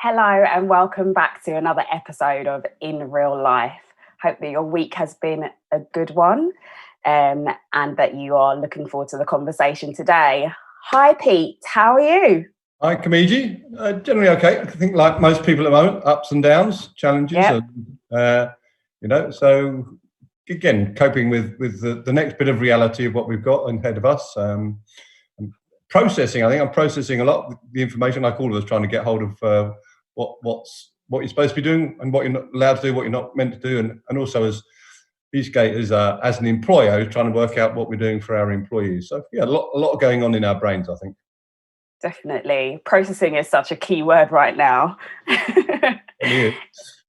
Hello and welcome back to another episode of In Real Life. Hope that your week has been a good one and that you are looking forward to the conversation today. Hi Pete, how are you? Hi, Kamiji. Generally okay. I think like most people at the moment, ups and downs, challenges, Yep, so again, coping with the next bit of reality of what we've got ahead of us. And processing, I think I'm processing a lot of the information, like all of us, trying to get hold of what you're supposed to be doing and what you're not allowed to do, what you're not meant to do, and also as Eastgate as an employer, trying to work out what we're doing for our employees. So yeah, a lot going on in our brains, I think. definitely. Processing is such a key word right now. Yeah.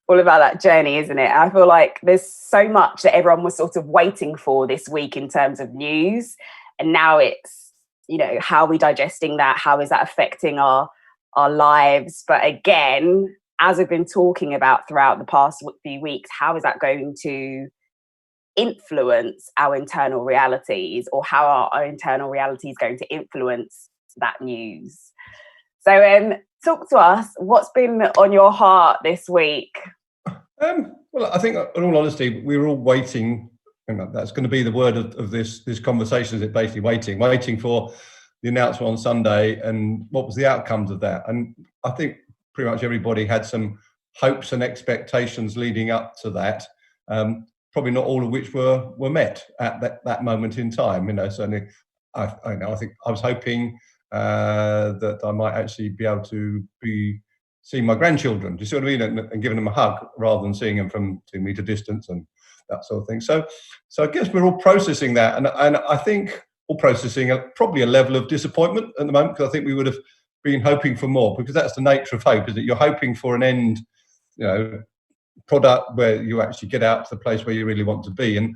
All about that journey, isn't it? I feel like there's so much that everyone was sort of waiting for this week in terms of news. And now it's, how are we digesting that? How is that affecting our lives? But again, as we've been talking about throughout the past few weeks, how is that going to influence our internal realities, or how are our internal realities going to influence that news? So talk to us. What's been on your heart this week? Well, I think, in all honesty, we were all waiting, and that's going to be the word of this conversation. Is it basically waiting for the announcement on Sunday, and what was the outcomes of that? And I think pretty much everybody had some hopes and expectations leading up to that. Probably not all of which were met at that moment in time. Certainly, I think I was hoping that I might actually be able to be seeing my grandchildren. Do you see what I mean? And giving them a hug rather than seeing them from 2 meter distance and that sort of thing. So I guess we're all processing that, and I think all processing probably a level of disappointment at the moment, because I think we would have been hoping for more, because that's the nature of hope, is that you're hoping for an end, product where you actually get out to the place where you really want to be, and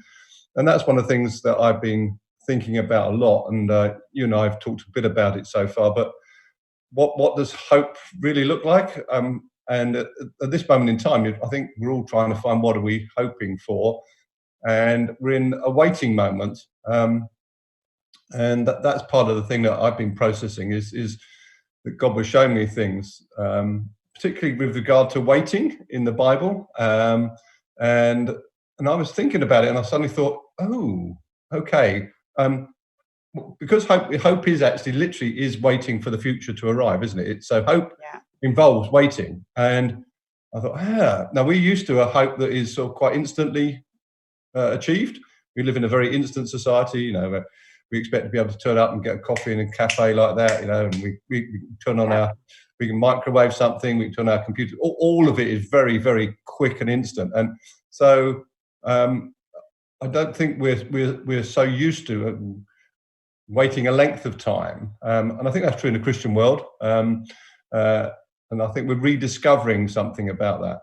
that's one of the things that I've been thinking about a lot. And you and I have talked a bit about it so far, but what does hope really look like? And at this moment in time, I think we're all trying to find what are we hoping for, and we're in a waiting moment. And that's part of the thing that I've been processing is that God was showing me things, particularly with regard to waiting in the Bible. And I was thinking about it, and I suddenly thought, oh, okay. Because hope is actually literally is waiting for the future to arrive, isn't it? So hope involves waiting. And I thought, now we're used to a hope that is sort of quite instantly achieved. We live in a very instant society, where we expect to be able to turn up and get a coffee in a cafe like that, and we turn on we can microwave something, we can turn our computer. All of it is very, very quick and instant. And so I don't think we're so used to waiting a length of time, and I think that's true in the Christian world, and I think we're rediscovering something about that.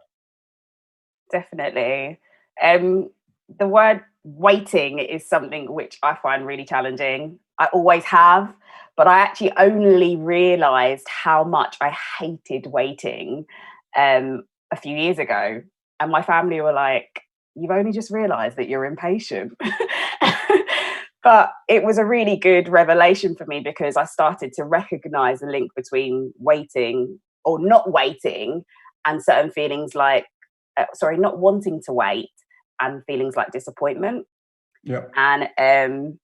Definitely. The word waiting is something which I find really challenging. I always have, but I actually only realised how much I hated waiting a few years ago. And my family were like, "You've only just realised that you're impatient." But it was a really good revelation for me, because I started to recognise the link between waiting or not waiting and certain feelings like, not wanting to wait, and feelings like disappointment. Yeah. And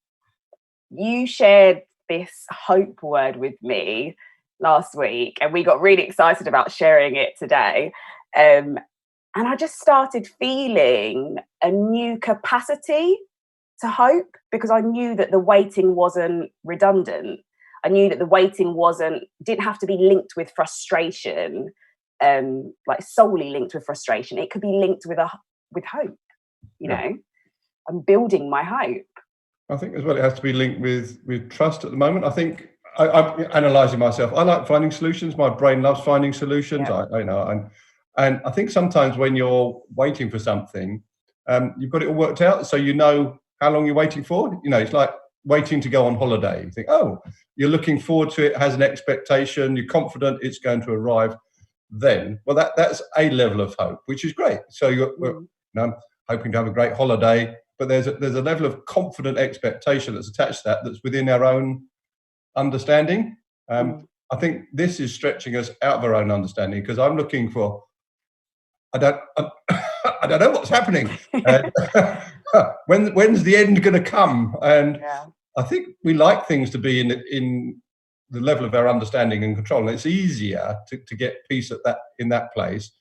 you shared this hope word with me last week, and we got really excited about sharing it today. And I just started feeling a new capacity to hope, because I knew that the waiting wasn't redundant. I knew that the waiting didn't have to be linked with frustration, like solely linked with frustration. It could be linked with hope. I'm building my hope. I think as well it has to be linked with trust at the moment. I think I'm analysing myself. I like finding solutions. My brain loves finding solutions. Yeah. I know, and I think sometimes when you're waiting for something, you've got it all worked out, so you know how long you're waiting for. It's like waiting to go on holiday. You think, oh, you're looking forward to it, has an expectation, you're confident it's going to arrive. Then, well, that's a level of hope, which is great. So you're hoping to have a great holiday, but there's a level of confident expectation that's attached to that, that's within our own understanding. I think this is stretching us out of our own understanding, because I'm looking for, I don't I don't know what's happening. When's the end going to come? And Yeah. I think we like things to be in the level of our understanding and control, and it's easier to get peace in that place.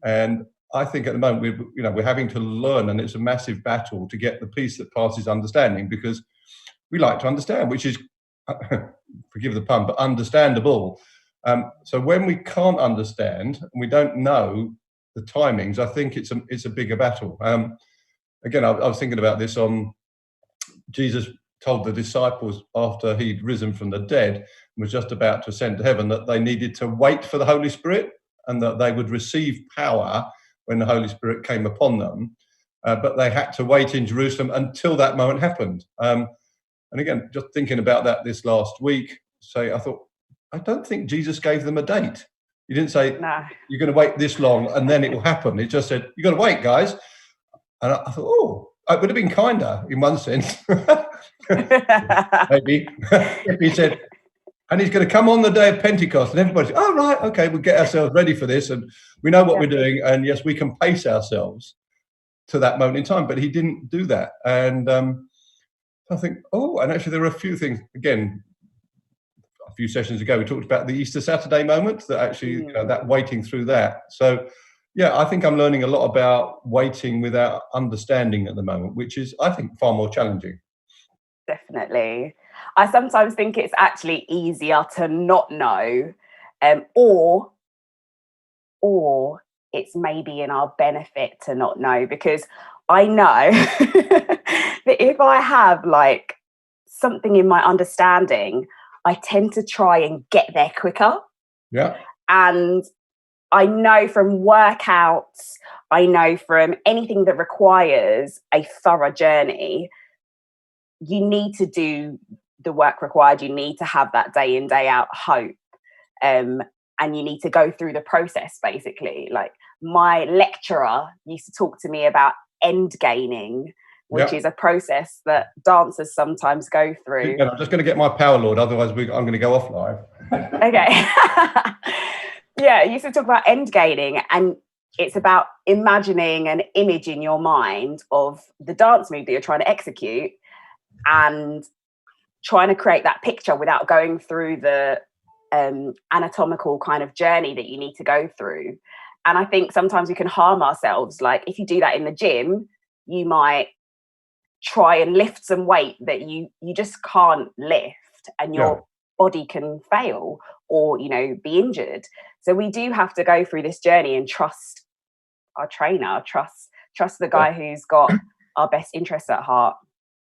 And I think at the moment we're having to learn, and it's a massive battle to get the peace that passes understanding, because we like to understand, which is forgive the pun, but understandable. So when we can't understand and we don't know the timings, I think it's a bigger battle. Again, I was thinking about this on Jesus told the disciples after he'd risen from the dead and was just about to ascend to heaven that they needed to wait for the Holy Spirit, and that they would receive power when the Holy Spirit came upon them. But they had to wait in Jerusalem until that moment happened. And again, just thinking about that this last week, I thought, I don't think Jesus gave them a date. He didn't say, No. you're going to wait this long and then it will happen. It just said, you've got to wait, guys. And I thought, oh, it would have been kinder in one sense. Maybe. If he said, and he's going to come on the day of Pentecost, and everybody said, oh, right, okay, we'll get ourselves ready for this, and we know what we're doing, and yes, we can pace ourselves to that moment in time. But he didn't do that. And I think, and actually there are a few things, again, a few sessions ago, we talked about the Easter Saturday moment, that actually, that waiting through that. So, yeah, I think I'm learning a lot about waiting without understanding at the moment, which is, I think, far more challenging. Definitely. I sometimes think it's actually easier to not know, or it's maybe in our benefit to not know, because I know that if I have like something in my understanding, I tend to try and get there quicker. Yeah. And I know from workouts, I know from anything that requires a thorough journey, you need to do the work required. You need to have that day in, day out hope. And you need to go through the process, basically. Like, my lecturer used to talk to me about end gaining, which is a process that dancers sometimes go through. I'm just going to get my power lord, otherwise I'm going to go off live. Okay. Yeah, you used to talk about end gaining, and it's about imagining an image in your mind of the dance move that you're trying to execute, and trying to create that picture without going through the anatomical kind of journey that you need to go through. And I think sometimes we can harm ourselves. Like, if you do that in the gym, you might try and lift some weight that you just can't lift, and your body can fail or be injured. So we do have to go through this journey and trust our trainer, trust the guy who's got our best interests at heart.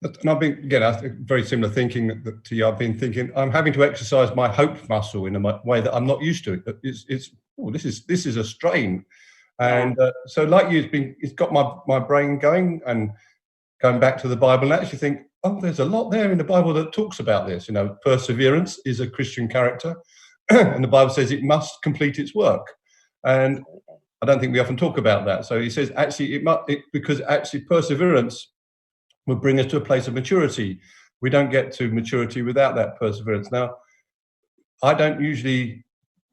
And I've been, again, very similar thinking to you. I've been thinking I'm having to exercise my hope muscle in a way that I'm not used to. This is a strain, and so like you, it's got my brain going and going back to the Bible, and actually think, there's a lot there in the Bible that talks about this. Perseverance is a Christian character, and the Bible says it must complete its work, and I don't think we often talk about that. So he says actually because actually perseverance will bring us to a place of maturity. We don't get to maturity without that perseverance. Now, I don't usually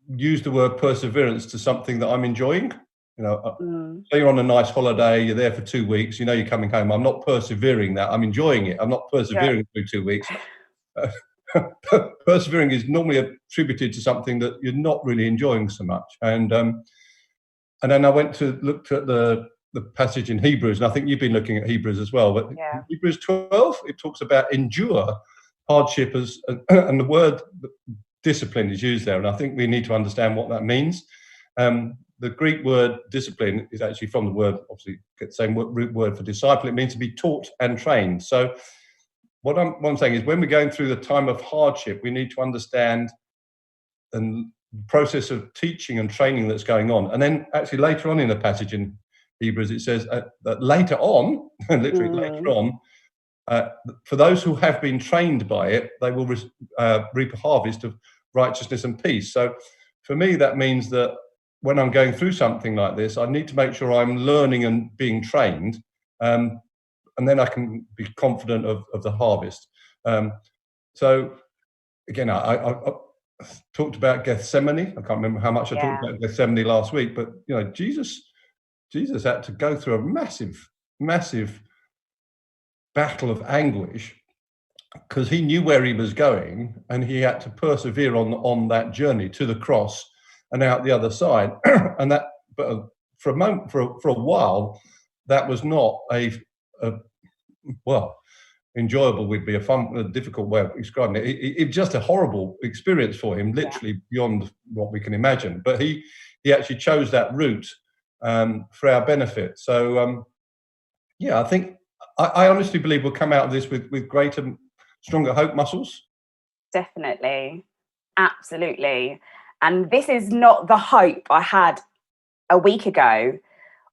use the word perseverance to something that I'm enjoying. Say you're on a nice holiday, you're there for 2 weeks, you're coming home. I'm not persevering that. I'm enjoying it. I'm not persevering through 2 weeks. Persevering is normally attributed to something that you're not really enjoying so much. And then I looked at the passage in Hebrews, and I think you've been looking at Hebrews as well. But Hebrews 12, it talks about endure hardship and the word discipline is used there, and I think we need to understand what that means. The Greek word discipline is actually from the word, obviously, the same root word for disciple. It means to be taught and trained. So what I'm saying is, when we're going through the time of hardship, we need to understand the process of teaching and training that's going on. And then actually later on in the passage in Hebrews, it says that later on, literally later on, for those who have been trained by it, they will reap a harvest of righteousness and peace. So for me, that means that when I'm going through something like this, I need to make sure I'm learning and being trained, and then I can be confident of the harvest. So again, talked about Gethsemane. I can't remember how much I talked Yeah. about Gethsemane last week, but Jesus had to go through a massive battle of anguish because he knew where he was going, and he had to persevere on that journey to the cross and out the other side. And that, but for a moment, for a while, that was not a well, enjoyable would be a difficult way of describing it. It was just a horrible experience for him, literally beyond what we can imagine. But he actually chose that route for our benefit. So I think I honestly believe we'll come out of this with greater, stronger hope muscles. Definitely. Absolutely. And this is not the hope I had a week ago.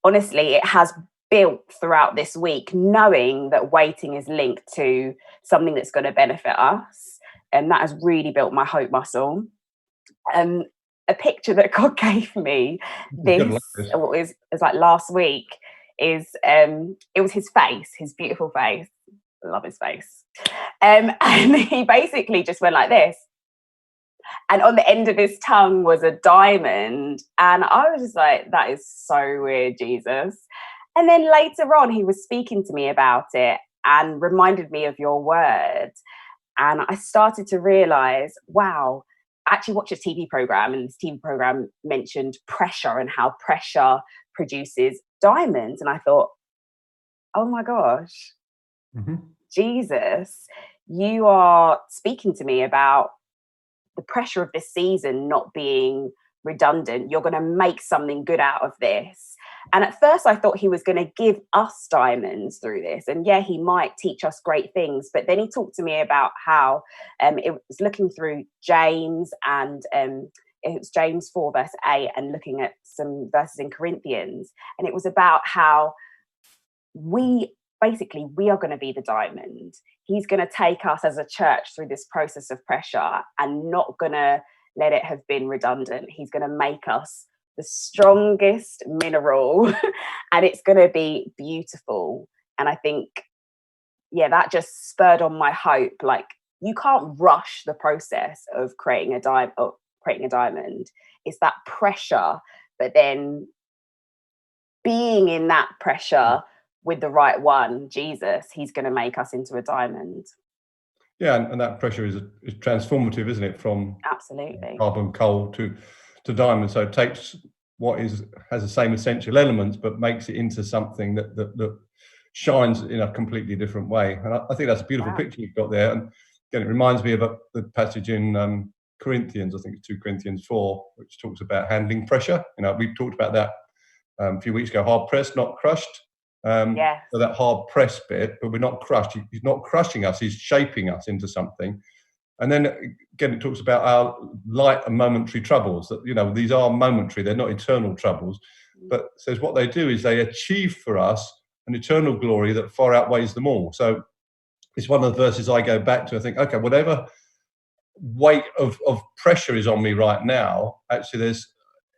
Honestly, it has built throughout this week, knowing that waiting is linked to something that's going to benefit us. And that has really built my hope muscle. A picture that God gave me Good was like last week is it was his face, his beautiful face. I love his face. And he basically just went like this. And on the end of his tongue was a diamond. And I was just like, that is so weird, Jesus. And then later on, he was speaking to me about it and reminded me of your words. And I started to realize, wow, I actually watched a TV program, and this TV program mentioned pressure and how pressure produces diamonds. And I thought, oh my gosh, Jesus, you are speaking to me about the pressure of this season not being redundant. You're going to make something good out of this. And at first I thought he was going to give us diamonds through this. And yeah, he might teach us great things. But then he talked to me about how it was looking through James, and it was James 4 verse 8, and looking at some verses in Corinthians. And it was about how we are going to be the diamond. He's going to take us as a church through this process of pressure and not going to let it have been redundant. He's going to make us the strongest mineral and it's going to be beautiful. And I think, that just spurred on my hope. Like, you can't rush the process of creating a diamond. It's that pressure, but then being in that pressure with the right one, Jesus, he's going to make us into a diamond. Yeah, and that pressure is transformative, isn't it? From absolutely carbon, coal to diamond. So it takes what has the same essential elements, but makes it into something that shines in a completely different way. And I think that's a beautiful picture you've got there. And again, it reminds me of the passage in Corinthians, I think it's 2 Corinthians 4, which talks about handling pressure. We've talked about that a few weeks ago, hard pressed, not crushed. So that hard press bit, but we're not crushed. He's not crushing us, he's shaping us into something. And then again, it talks about our light and momentary troubles, that, these are momentary, they're not eternal troubles. But it says what they do is they achieve for us an eternal glory that far outweighs them all. So it's one of the verses I go back to. I think, okay, whatever weight of pressure is on me right now, actually there's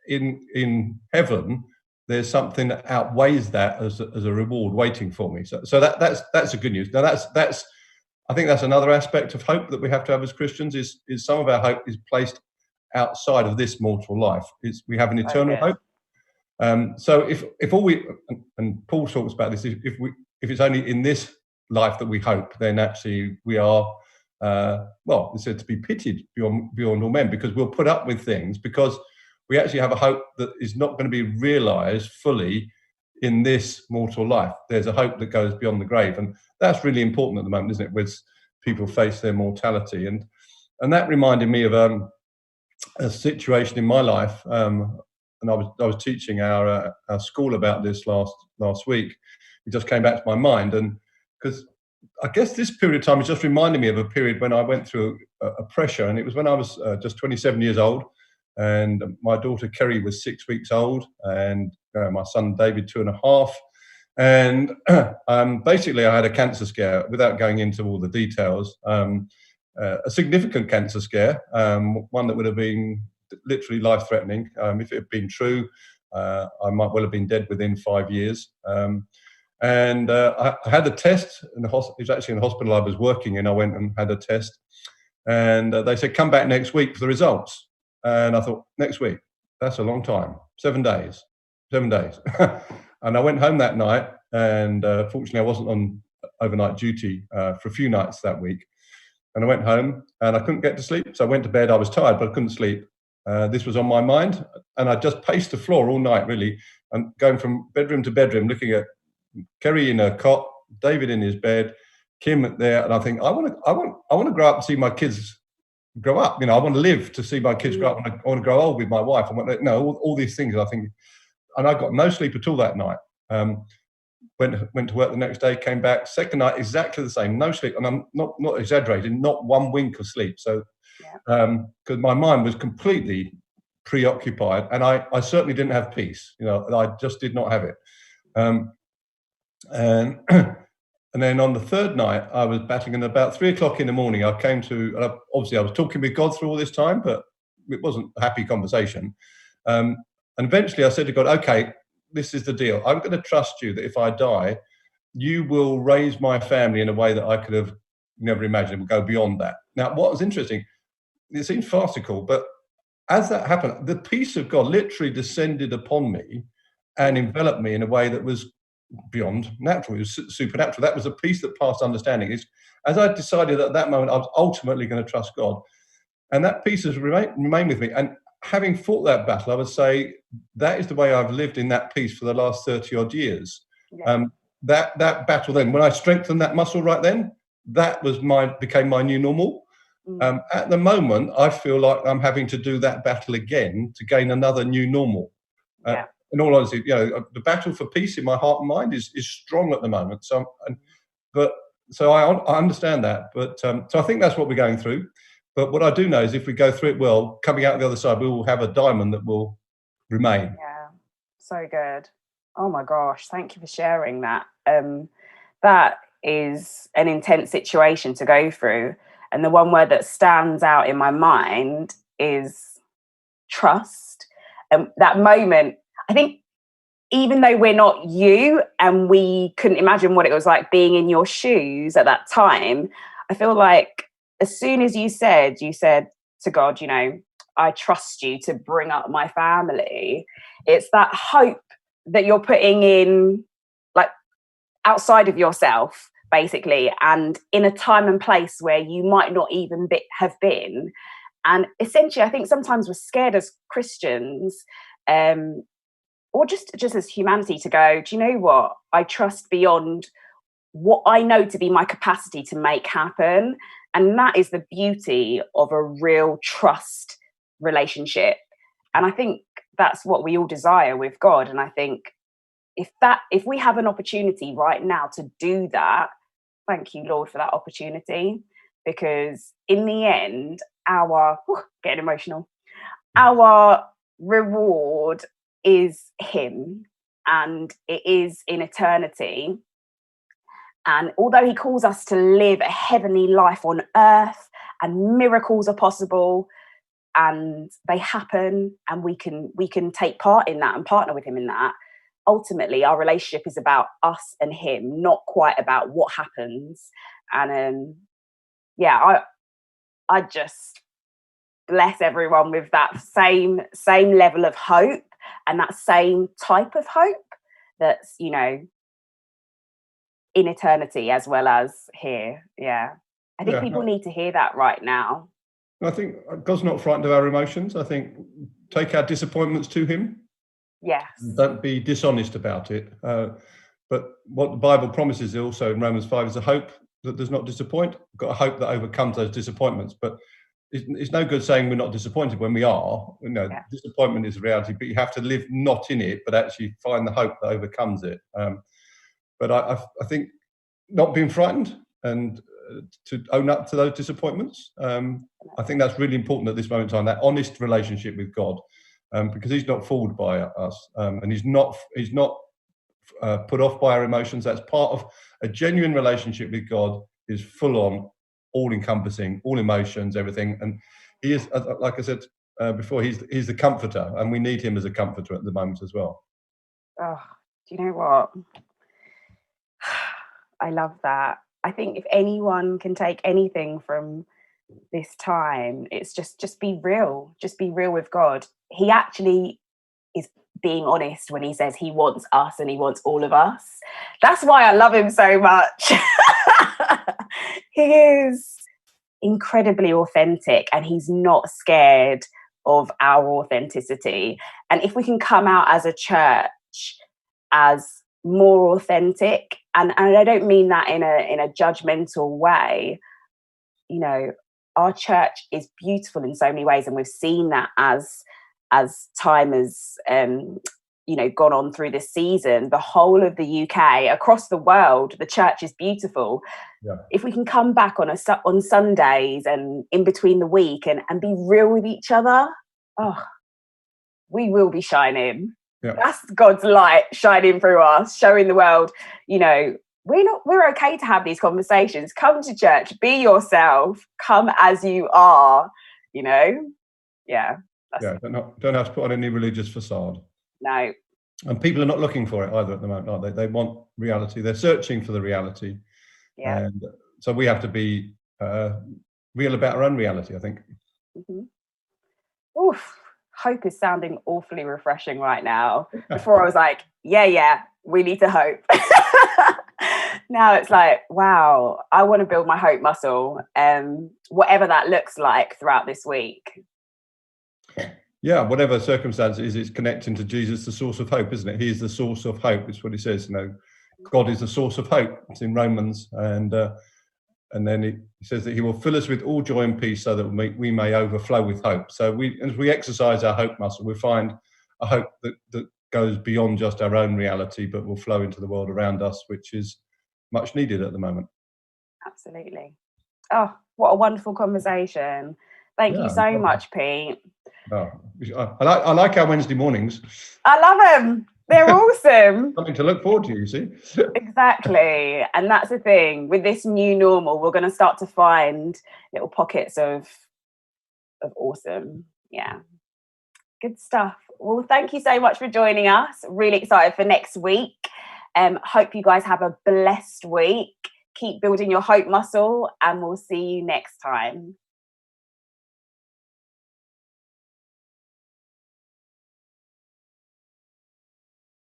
in heaven, there's something that outweighs that as a reward waiting for me. So that's a good news. Now that's I think that's another aspect of hope that we have to have as Christians. Is some of our hope is placed outside of this mortal life. We have an eternal hope. So if all we, and Paul talks about this, if it's only in this life that we hope, then actually we are it's said to be pitied beyond all men, because we'll put up with things because we actually have a hope that is not going to be realized fully in this mortal life. There's a hope that goes beyond the grave, and that's really important at the moment, isn't it? With people face their mortality, and that reminded me of a situation in my life. And I was teaching our school about this last week. It just came back to my mind, and because I guess this period of time is just reminding me of a period when I went through a pressure, and it was when I was just 27 years old. And my daughter Kerry was 6 weeks old, and my son David 2.5. And basically, I had a cancer scare. Without going into all the details, a significant cancer scare, one that would have been literally life-threatening. If it had been true, I might well have been dead within 5 years. And I had a test. It was actually in the hospital I was working in. I went and had a test. And they said, come back next week for the results. And I thought, next week, that's a long time, 7 days, 7 days. And I went home that night, and fortunately I wasn't on overnight duty for a few nights that week. And I went home and I couldn't get to sleep. So I went to bed. I was tired, but I couldn't sleep. This was on my mind. And I just paced the floor all night, really, and going from bedroom to bedroom, looking at Kerry in her cot, David in his bed, Kim there. And I think, I want to grow up and see my kids grow up. I want to live to see my kids grow up. I want to grow old with my wife. I want to, all these things. I think, and I got no sleep at all that night. Went to work the next day, came back, second night, exactly the same, no sleep. And I'm not exaggerating, not 1 wink of sleep. So, because my mind was completely preoccupied, and I certainly didn't have peace. I just did not have it. And and then on the third night, I was battling, and about 3 o'clock in the morning, I came to, obviously I was talking with God through all this time, but it wasn't a happy conversation. And eventually I said to God, okay, this is the deal. I'm going to trust you that if I die, you will raise my family in a way that I could have never imagined. It will go beyond that. Now, what was interesting, it seems farcical, but as that happened, the peace of God literally descended upon me and enveloped me in a way that was beyond natural. It was supernatural. That was a peace that passed understanding. As I decided at that moment, I was ultimately going to trust God. And that peace has remained with me. And having fought that battle, I would say that is the way I've lived in that peace for the last 30 odd years. Yeah. That battle then, when I strengthened that muscle right then, that was became my new normal. At the moment, I feel like I'm having to do that battle again to gain another new normal. In all honesty, the battle for peace in my heart and mind is strong at the moment. So I understand that. But so I think that's what we're going through. But what I do know is if we go through it well, coming out the other side, we will have a diamond that will remain. Yeah, so good. Oh my gosh, thank you for sharing that. That is an intense situation to go through. And the one word that stands out in my mind is trust. That moment, I think, even though we're not you and we couldn't imagine what it was like being in your shoes at that time, I feel like as soon as you said to God, I trust you to bring up my family, it's that hope that you're putting in, like, outside of yourself, basically, and in a time and place where you might not even have been. And essentially, I think sometimes we're scared as Christians, or just as humanity, to go, do you know what? I trust beyond what I know to be my capacity to make happen. And that is the beauty of a real trust relationship. And I think that's what we all desire with God. And I think if we have an opportunity right now to do that, thank you, Lord, for that opportunity. Because in the end, getting emotional, our reward is Him, and it is in eternity. And although He calls us to live a heavenly life on earth, and miracles are possible, and they happen, and we can take part in that and partner with Him in that, ultimately our relationship is about us and Him, not quite about what happens. And I just bless everyone with that same level of hope, and that same type of hope that's in eternity as well as here. I think people need to hear that right now. I think God's not frightened of our emotions. I think take our disappointments to Him. Yes. Don't be dishonest about it. But what the Bible promises also in Romans 5 is a hope that does not disappoint. We've got a hope that overcomes those disappointments. But it's no good saying we're not disappointed when we are. Disappointment is a reality, but you have to live not in it, but actually find the hope that overcomes it. But I think not being frightened and to own up to those disappointments. I think that's really important at this moment in time, that honest relationship with God, because He's not fooled by us, and He's not put off by our emotions. That's part of a genuine relationship with God, is full on, all encompassing, all emotions, everything. And He is, like I said before, he's the comforter, and we need Him as a comforter at the moment as well. Oh, do you know what? I love that. I think if anyone can take anything from this time. It's just be real. Just be real with God. He actually is being honest when he says he wants us and he wants all of us. That's why I love him so much. He is incredibly authentic and he's not scared of our authenticity. And if we can come out as a church as more authentic, and I don't mean that in a judgmental way, you know, our church is beautiful in so many ways, and we've seen that as time has you know, gone on through this season. The whole of the UK, across the world, the church is beautiful. Yeah. If we can come back on Sundays and in between the week and be real with each other, oh, we will be shining. Yeah. That's God's light shining through us, showing the world, you know, we're okay to have these conversations. Come to church, be yourself, come as you are, you know. Yeah. Yeah, don't have to put on any religious facade. No. And people are not looking for it either at the moment, are they? They want reality. They're searching for the reality. Yeah. And so we have to be real about our own reality, I think. Mm-hmm. Oof. Hope is sounding awfully refreshing right now. Before I was like, yeah, we need to hope. Now it's like, wow, I want to build my hope muscle, whatever that looks like throughout this week. Yeah, whatever circumstances, it's connecting to Jesus, the source of hope, isn't it? He is the source of hope. It's what he says. You know, God is the source of hope. It's in Romans, and then he says that he will fill us with all joy and peace, so that we may overflow with hope. So as we exercise our hope muscle, we find a hope that goes beyond just our own reality, but will flow into the world around us, which is much needed at the moment. Absolutely. Oh, what a wonderful conversation. Thank you so much, Pete. Oh, I like our Wednesday mornings. I love them. They're awesome. Something to look forward to, you see. Exactly. And that's the thing. With this new normal, we're going to start to find little pockets of awesome. Yeah. Good stuff. Well, thank you so much for joining us. Really excited for next week. Hope you guys have a blessed week. Keep building your hope muscle, and we'll see you next time.